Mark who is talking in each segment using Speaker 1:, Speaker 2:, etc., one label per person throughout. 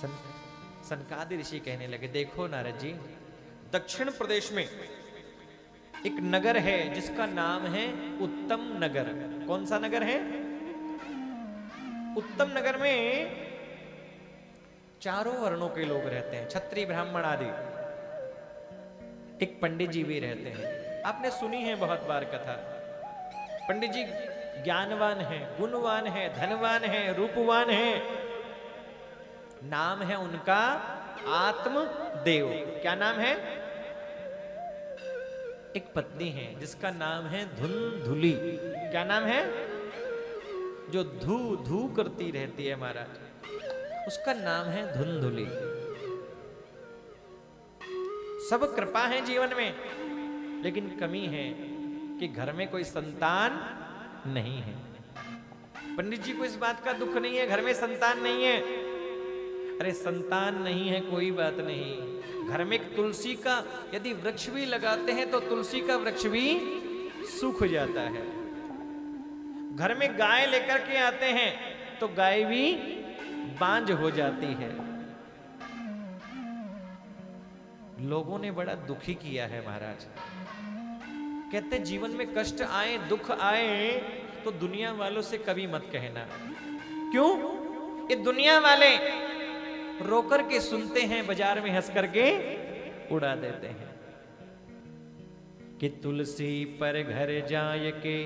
Speaker 1: सन सनकादि ऋषि कहने लगे, देखो नारद जी, दक्षिण प्रदेश में एक नगर है जिसका नाम है उत्तम नगर। कौन सा नगर है? उत्तम नगर में चारों वर्णों के लोग रहते हैं, क्षत्रिय ब्राह्मण आदि। एक पंडित जी भी रहते हैं। आपने सुनी है बहुत बार कथा। पंडित जी ज्ञानवान है, गुणवान है, धनवान है, रूपवान है। नाम है उनका आत्मदेव। क्या नाम है? एक पत्नी है जिसका नाम है धुंधुली। क्या नाम है? जो धू धू करती रहती है महाराज, उसका नाम है धुंधुली। सब कृपा है जीवन में, लेकिन कमी है कि घर में कोई संतान नहीं है। पंडित जी को इस बात का दुख नहीं है घर में संतान नहीं है। अरे संतान नहीं है कोई बात नहीं, घर में एक तुलसी का यदि वृक्ष भी लगाते हैं तो तुलसी का वृक्ष भी सूख जाता है। घर में गाय लेकर के आते हैं तो गाय भी बांझ हो जाती है। लोगों ने बड़ा दुखी किया है महाराज। कहते जीवन में कष्ट आए, दुख आए तो दुनिया वालों से कभी मत कहना। क्यों? ये दुनिया वाले रोकर के सुनते हैं, बाजार में हंस करके उड़ा देते हैं कि तुलसी पर घर जाय के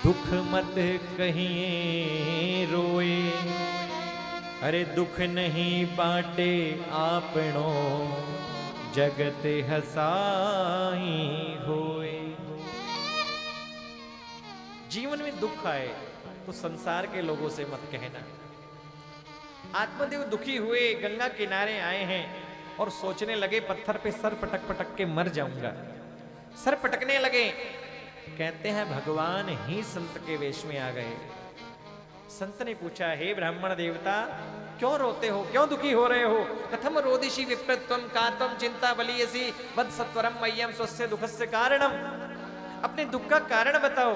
Speaker 1: दुख मत कहिए रोए। अरे दुख नहीं बाटे आपनो जगत हसाई होए। जीवन में दुख आए तो संसार के लोगों से मत कहना। आत्मदेव दुखी हुए, गंगा किनारे आए हैं और सोचने लगे पत्थर पे सर पटक पटक के मर जाऊंगा। सर पटकने लगे। कहते हैं भगवान ही संत के वेश में आ गए। संत ने पूछा, हे ब्राह्मण देवता, क्यों रोते हो, क्यों दुखी हो रहे हो? कथम रोदिषि विप्रत्वम कात्वम चिंता बलियसी वद सत्वरम मह्यम स्वस्य दुखस्य कारणम। अपने दुख का कारण बताओ।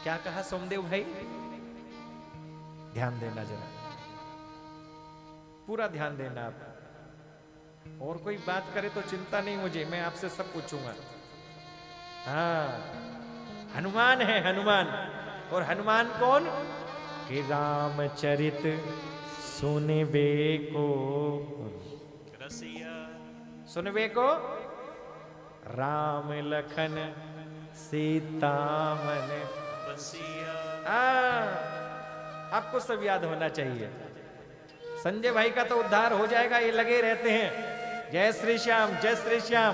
Speaker 1: क्या कहा सोमदेव भाई? ध्यान देना जरा, पूरा ध्यान देना आप। और कोई बात करे तो चिंता नहीं मुझे, मैं आपसे सब पूछूंगा। हाँ, हनुमान है हनुमान। और हनुमान कौन? कि रामचरित सुनबे को रसिया, सुनबे को राम लखन सीता मन बसिया। आपको सब याद होना चाहिए। संजय भाई का तो उद्धार हो जाएगा, ये लगे रहते हैं। जय श्री श्याम, जय श्री श्याम,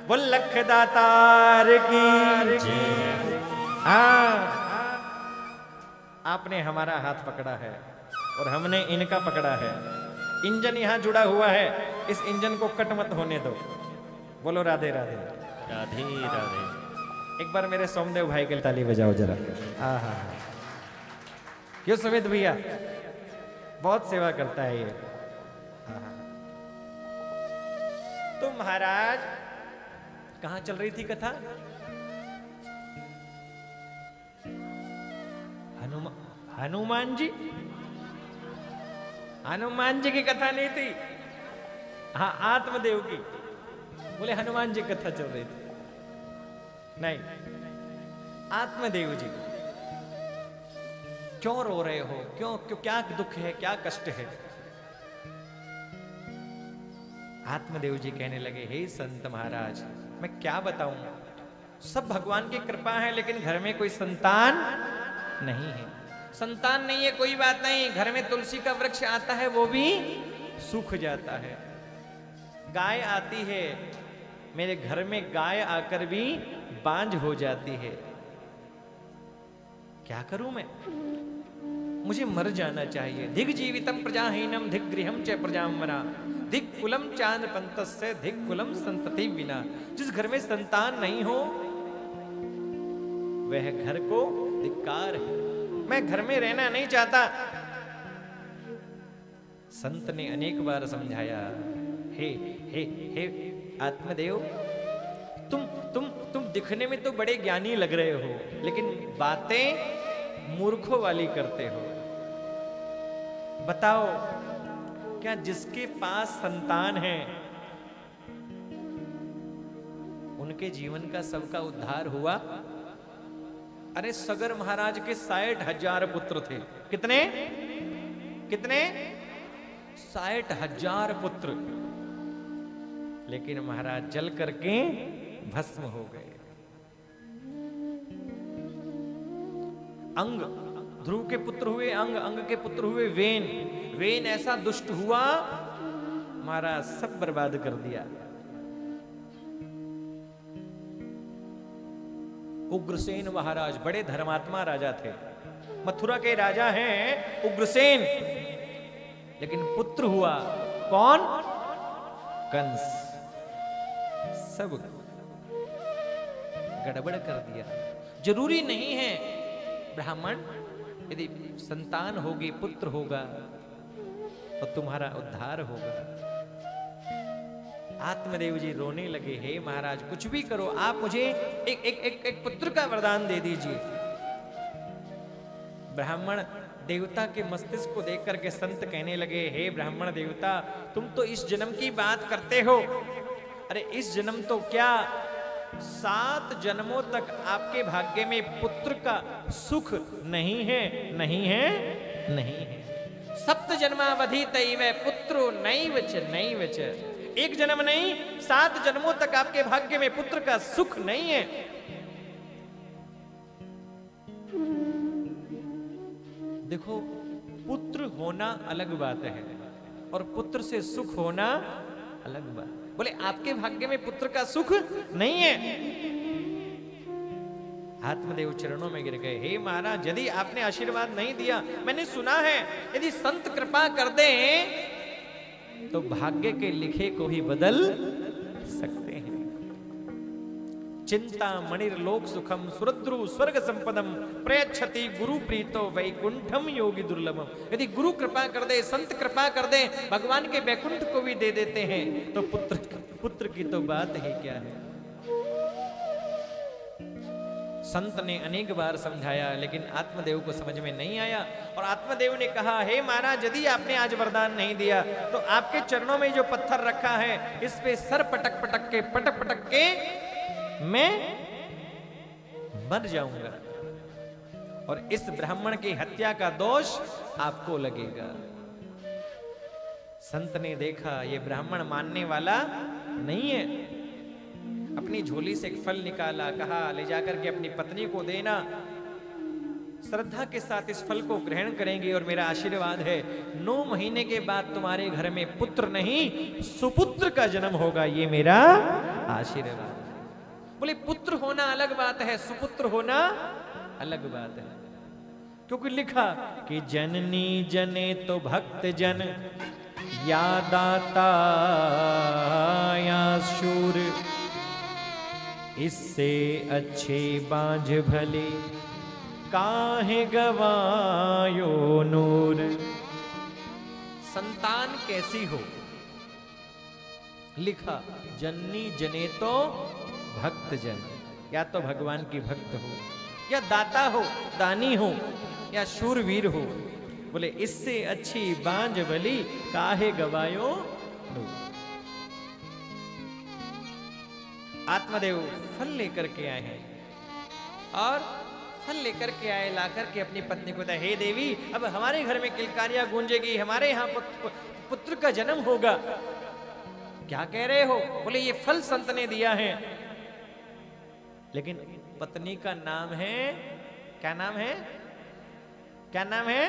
Speaker 1: बोल लख दातार की जय। आपने हमारा हाथ पकड़ा है और हमने इनका पकड़ा है। इंजन यहां जुड़ा हुआ है, इस इंजन को कट मत होने दो। बोलो राधे राधे।
Speaker 2: राधे राधे।
Speaker 1: एक बार मेरे सोमदेव भाई के लिए ताली बजाओ जरा। हाँ हाँ, क्यों सुमित भैया, बहुत सेवा करता है ये। तो महाराज कहां चल रही थी कथा? हनुमान जी, हनुमान जी की कथा नहीं थी। हाँ, आत्मदेव की। बोले हनुमान जी की कथा चल रही थी। नहीं, आत्मदेव जी। क्यों रो रहे हो? क्यों क्यों? क्या दुख है, क्या कष्ट है? आत्मदेव जी कहने लगे, हे संत महाराज, मैं क्या बताऊं, सब भगवान की कृपा है, लेकिन घर में कोई संतान नहीं है। संतान नहीं है कोई बात नहीं, घर में तुलसी का वृक्ष आता है वो भी सूख जाता है। गाय आती है, मेरे घर में गाय आकर भी बांझ हो जाती है। क्या करूं मैं? मुझे मर जाना चाहिए। धिक जीवितम प्रजाहीनम धिक गृहम च प्रजामना धिक कुलम चांद पंतस्य धिक कुलम संतति विना। जिस घर में संतान नहीं हो वह घर को धिक्कार है। मैं घर में रहना नहीं चाहता। संत ने अनेक बार समझाया, हे हे हे आत्मदेव, तुम दिखने में तो बड़े ज्ञानी लग रहे हो, लेकिन बातें मूर्खों वाली करते हो। बताओ, क्या जिसके पास संतान है उनके जीवन का सबका उद्धार हुआ? अरे सगर महाराज के 60,000 पुत्र थे। कितने कितने? 60,000 पुत्र, लेकिन महाराज जल करके भस्म हो गए। अंग, ध्रुव के पुत्र हुए अंग, अंग के पुत्र हुए वेन, वेन ऐसा दुष्ट हुआ महाराज सब बर्बाद कर दिया। उग्रसेन महाराज बड़े धर्मात्मा राजा थे, मथुरा के राजा हैं उग्रसेन, लेकिन पुत्र हुआ कौन? कंस। सब गड़बड़ कर दिया। जरूरी नहीं है ब्राह्मण, यदि संतान होगी, पुत्र होगा तो तुम्हारा उद्धार होगा। आत्मदेव जी रोने लगे, हे महाराज कुछ भी करो, आप मुझे एक पुत्र का वरदान दे दीजिए। ब्राह्मण देवता के मस्तिष्क को देख करके संत कहने लगे, हे ब्राह्मण देवता, तुम तो इस जन्म की बात करते हो। अरे इस जन्म तो क्या, 7 जन्मों तक आपके भाग्य में पुत्र का सुख नहीं है, नहीं है, नहीं है। 7 जन्मावधि तैव पुत्रो नैव च, नैव च। एक जन्म नहीं, 7 जन्मों तक आपके भाग्य में पुत्र का सुख नहीं है। देखो, पुत्र होना अलग बात है और पुत्र से सुख होना अलग बात। बोले आपके भाग्य में पुत्र का सुख नहीं है। आत्मदेव चरणों में गिर गए, हे महाराज यदि आपने आशीर्वाद नहीं दिया, मैंने सुना है यदि संत कृपा कर दें तो भाग्य के लिखे को ही बदल सकते हैं। चिंता मणिर्लोक सुखम सुरद्रु स्वर्ग संपदम प्रयच्छति गुरु प्रीतो वैकुंठम योगी दुर्लभम। यदि गुरु कृपा कर दे, संत कृपा कर दे, भगवान के वैकुंठ को भी दे देते हैं, तो पुत्र की तो बात ही क्या है। संत ने अनेक बार समझाया, लेकिन आत्मदेव को समझ में नहीं आया। और आत्मदेव ने कहा, हे महाराज यदि आपने आज वरदान नहीं दिया तो आपके चरणों में जो पत्थर रखा है इस पे सर पटक पटक के मैं मर जाऊंगा और इस ब्राह्मण की हत्या का दोष आपको लगेगा। संत ने देखा ये ब्राह्मण मानने वाला नहीं है, अपनी झोली से एक फल निकाला, कहा ले जाकर के अपनी पत्नी को देना, श्रद्धा के साथ इस फल को ग्रहण करेंगे और मेरा आशीर्वाद है 9 महीने के बाद तुम्हारे घर में पुत्र नहीं सुपुत्र का जन्म होगा, ये मेरा आशीर्वाद। बोले पुत्र होना अलग बात है, सुपुत्र होना अलग बात है, क्योंकि लिखा कि जननी जने तो भक्त जन या दाता या शूर, इससे अच्छे बांझ भले काहे गवायो नूर। संतान कैसी हो, लिखा जननी जने तो भक्त जन, या तो भगवान की भक्त हो, या दाता हो, दानी हो, या शूरवीर हो। बोले इससे अच्छी बांझ भली काहे गवायो नूर। आत्मदेव फल लेकर के आए हैं और फल लेकर के आए, लाकर के अपनी पत्नी को हे देवी अब हमारे घर में किलकारियां गूंजेगी, हमारे यहाँ पुत्र का जन्म होगा। क्या कह रहे हो? बोले ये फल संत ने दिया है, लेकिन पत्नी का नाम है, क्या नाम है, क्या नाम है?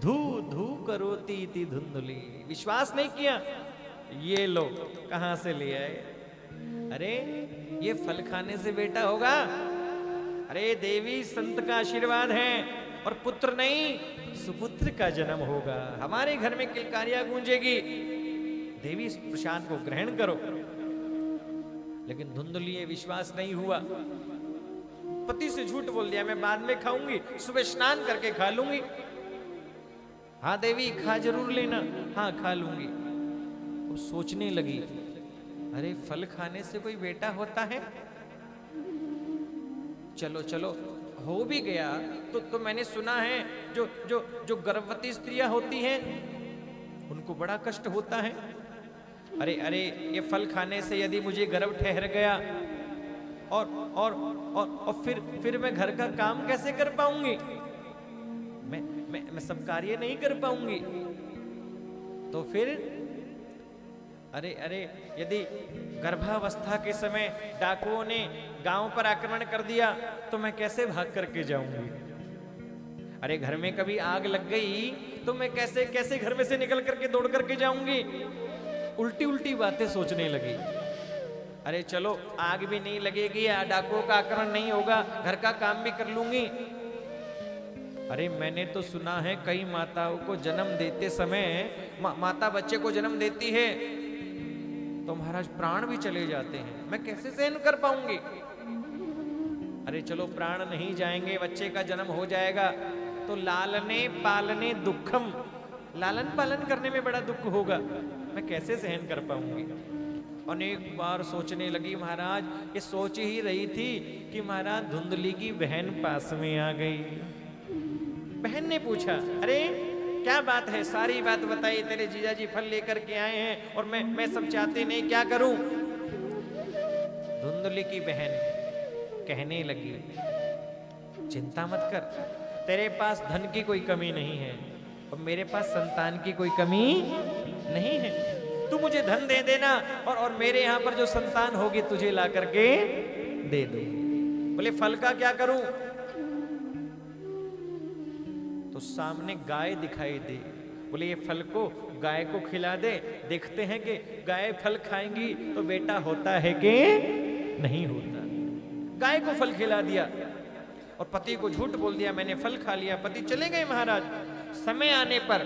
Speaker 1: धू धू करोती थी धुंधली। विश्वास नहीं किया, ये लो कहां से ले आए? अरे ये फल खाने से बेटा होगा? अरे देवी संत का आशीर्वाद है और पुत्र नहीं सुपुत्र का जन्म होगा, हमारे घर में किलकारियां गूंजेगी, देवी इस प्रसाद को ग्रहण करो। लेकिन धुंधली विश्वास नहीं हुआ, पति से झूठ बोल दिया, मैं बाद में खाऊंगी, सुबह स्नान करके खा लूंगी। हाँ देवी खा जरूर लेना, हाँ खा लूंगी। वो सोचने लगी, अरे फल खाने से कोई बेटा होता है? चलो चलो हो भी गया तो मैंने सुना है जो जो जो गर्भवती स्त्रियां होती हैं उनको बड़ा कष्ट होता है। अरे अरे ये फल खाने से यदि मुझे गर्भ ठहर गया और फिर मैं घर का काम कैसे कर पाऊंगी, मैं सब कार्य नहीं कर पाऊंगी। तो फिर अरे अरे यदि गर्भावस्था के समय डाकुओं ने गांव पर आक्रमण कर दिया तो मैं कैसे भाग करके जाऊंगी। अरे घर में कभी आग लग गई तो मैं कैसे कैसे घर में से निकल करके दौड़ करके जाऊंगी। उल्टी उल्टी बातें सोचने लगी। अरे चलो आग भी नहीं लगेगी, डाकुओं का आक्रमण नहीं होगा, घर का काम भी कर लूंगी। अरे मैंने तो सुना है कई माताओं को जन्म देते समय माता बच्चे को जन्म देती है तो महाराज प्राण भी चले जाते हैं, मैं कैसे सहन कर पाऊंगी। अरे चलो प्राण नहीं जाएंगे, बच्चे का जन्म हो जाएगा तो लालने पालने दुखम, लालन पालन करने में बड़ा दुख होगा, मैं कैसे सहन कर पाऊंगी। अनेक बार सोचने लगी महाराज, ये सोच ही रही थी कि महाराज धुंधली की बहन पास में आ गई। बहन ने पूछा अरे क्या बात है, सारी बात बताई, तेरे जीजा जी फल लेकर के आए हैं और मैं सब चाहते नहीं, क्या करूं। धुंधली की बहन कहने लगी चिंता मत कर, तेरे पास धन की कोई कमी नहीं है और मेरे पास संतान की कोई कमी नहीं है, तू मुझे धन दे देना और मेरे यहां पर जो संतान होगी तुझे ला करके दे दो। बोले फल का क्या करूं। तो सामने गाय दिखाई दी, बोले ये फल को गाय को खिला दे, देखते हैं कि गाय फल खाएंगी तो बेटा होता है कि नहीं होता। गाय को फल खिला दिया और पति को झूठ बोल दिया मैंने फल खा लिया। पति चले गए महाराज। समय आने पर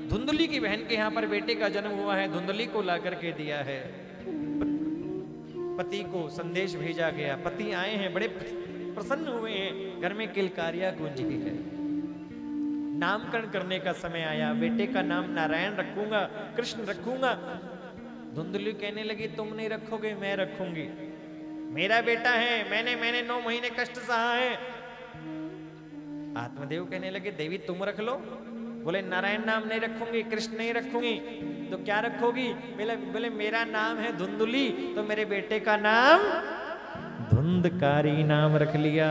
Speaker 1: धुंधली की बहन के यहाँ पर बेटे का जन्म हुआ है, धुंधली को ला करके दिया है। पति को संदेश भेजा गया, पति आए हैं, बड़े प्रसन्न हुए हैं, घर में किलकारियां गूंज गई है। नामकरण करने का समय आया, बेटे का नाम नारायण रखूंगा, कृष्ण रखूंगा। धुंधली कहने लगी तुम नहीं रखोगे, मैं रखूंगी, मेरा बेटा है, मैंने 9 महीने कष्ट सहा है। आत्मदेव कहने लगे देवी तुम रख लो। बोले नारायण नाम नहीं रखूंगी, कृष्ण नहीं रखूंगी, तो क्या रखोगी। बोले मेरा नाम है धुंधली, तो मेरे बेटे का नाम धुंधकारी नाम रख लिया।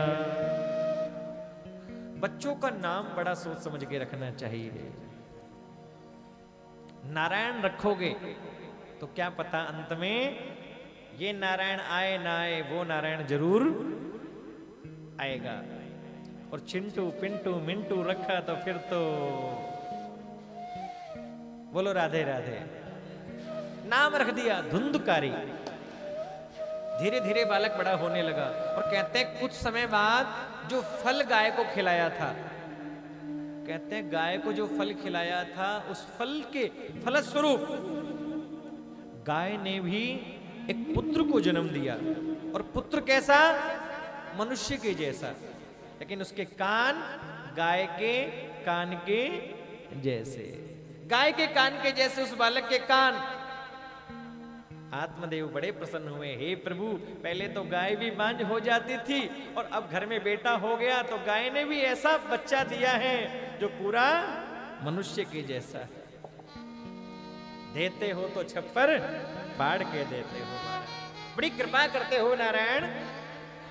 Speaker 1: बच्चों का नाम बड़ा सोच समझ के रखना चाहिए। नारायण रखोगे तो क्या पता अंत में ये नारायण आए ना आए, वो नारायण जरूर आएगा। और चिंटू पिंटू मिंटू रखा तो फिर तो बोलो राधे राधे। नाम रख दिया धुंधकारी। धीरे धीरे बालक बड़ा होने लगा और कहते हैं कुछ समय बाद जो फल गाय को खिलाया था, कहते हैं गाय को जो फल खिलाया था उस फल के फलस्वरूप गाय ने भी एक पुत्र को जन्म दिया। और पुत्र कैसा, मनुष्य के जैसा, लेकिन उसके कान गाय के कान के जैसे, गाय के कान के जैसे उस बालक के कान। आत्मदेव बड़े प्रसन्न हुए, हे प्रभु पहले तो गाय भी बांझ हो जाती थी और अब घर में बेटा हो गया तो गाय ने भी ऐसा बच्चा दिया है जो पूरा मनुष्य के जैसा है। देते हो तो छप्पर फाड़ के देते हो, बड़ी कृपा करते हो नारायण।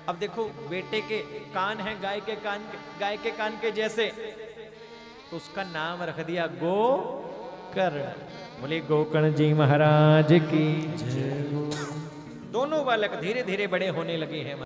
Speaker 1: अब देखो बेटे के कान है गाय के कान के जैसे, तो उसका नाम रख दिया गोकर्ण। बोले गोकर्ण जी महाराज की जय। दोनों बालक धीरे धीरे बड़े होने लगे हैं।